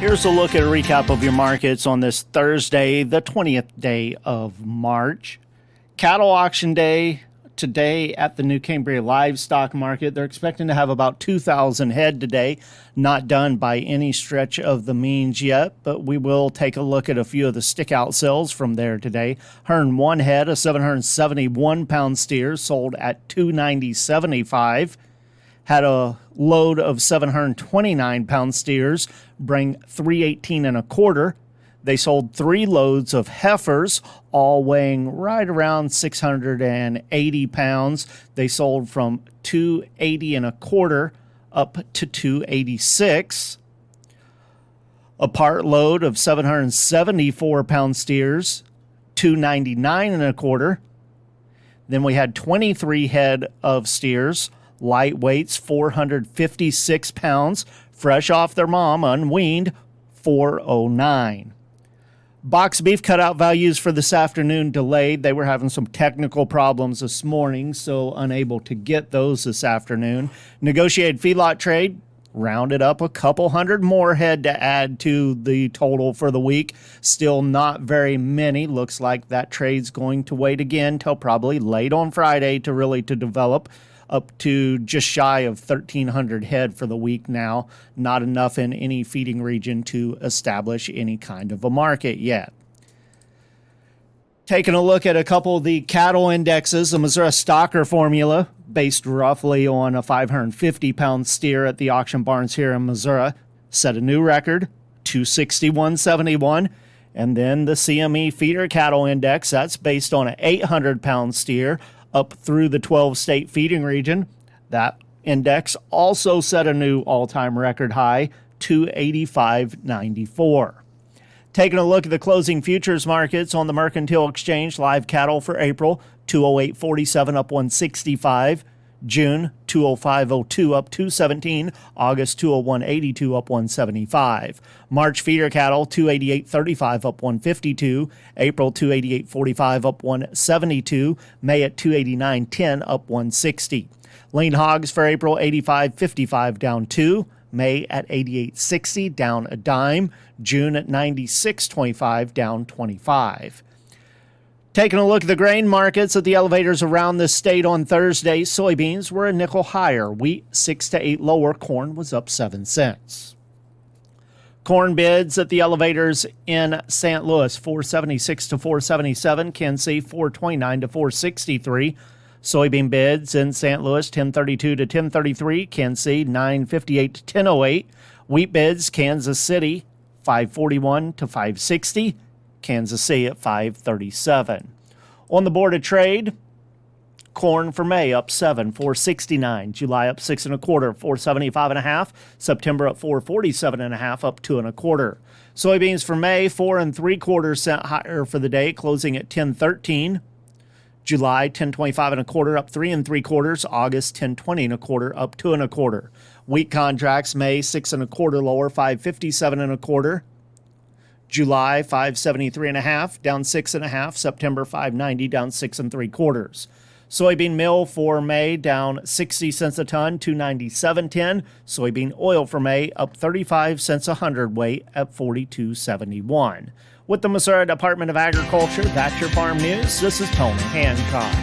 Here's a look at a recap of your markets on this Thursday, the 20th day of March. Cattle auction day today at the New Cambria Livestock Market. They're expecting to have about 2,000 head today. Not done by any stretch of the means yet, but we will take a look at a few of the stickout sales from there today. Hearn one head, a 771-pound steer, sold at $290.75. Had a load of 729-pound steers, bring $318.25. They sold 3 loads of heifers, all weighing right around 680 pounds. They sold from $280.25 up to $286. A part load of 774-pound steers, $299.25. Then we had 23 head of steers, lightweights, 456 pounds, fresh off their mom, unweaned, $409. Box beef cutout values for this afternoon delayed. They were having some technical problems this morning, so unable to get those this afternoon. Negotiated feedlot trade rounded up a couple hundred more head to add to the total for the week. Still not very many. Looks like that trade's going to wait again till probably late on Friday to develop. Up to just shy of 1,300 head for the week now. Not enough in any feeding region to establish any kind of a market yet. Taking a look at a couple of the cattle indexes, the Missouri Stocker formula, based roughly on a 550-pound steer at the auction barns here in Missouri, set a new record, 261.71. And then the CME feeder cattle index, that's based on an 800-pound steer, up through the 12-state feeding region. That index also set a new all-time record high, 285.94. Taking a look at the closing futures markets on the Mercantile Exchange, live cattle for April, 208.47 up 165. June, 205.02 up 217. August, 201.82 up 175. March feeder cattle, 288.35 up 152. April, 288.45 up 172. May at 289.10 up 160. Lean hogs for April, 85.55 down 2. May at 88.60 down a dime. June at 96.25 down 25. Taking a look at the grain markets at the elevators around the state on Thursday, soybeans were a nickel higher. Wheat 6 to 8 lower. Corn was up 7 cents. Corn bids at the elevators in St. Louis, 476 to 477. Kansas City, 429 to 463. Soybean bids in St. Louis, 1032 to 1033. Kansas City, 958 to 1008. Wheat bids, Kansas City, 541 to 560. Kansas City at 537. On the board of trade, corn for May up 7, 469. July up 6 1/4, 475.5. September up 447.5, up 2 1/4. Soybeans for May 4 3/4 cent higher for the day, closing at 1013. July 1025 1/4, up 3 3/4. August 1020 1/4, up 2 1/4. Wheat contracts May 6 1/4 lower, 557 1/4. July 573.5 down 6.5. September 590 down 6 3/4. Soybean meal for May down 60 cents a ton, 297.10. Soybean oil for May up 35 cents a hundredweight at 42.71. With the Missouri Department of Agriculture, that's your farm news. This is Tony Hancock.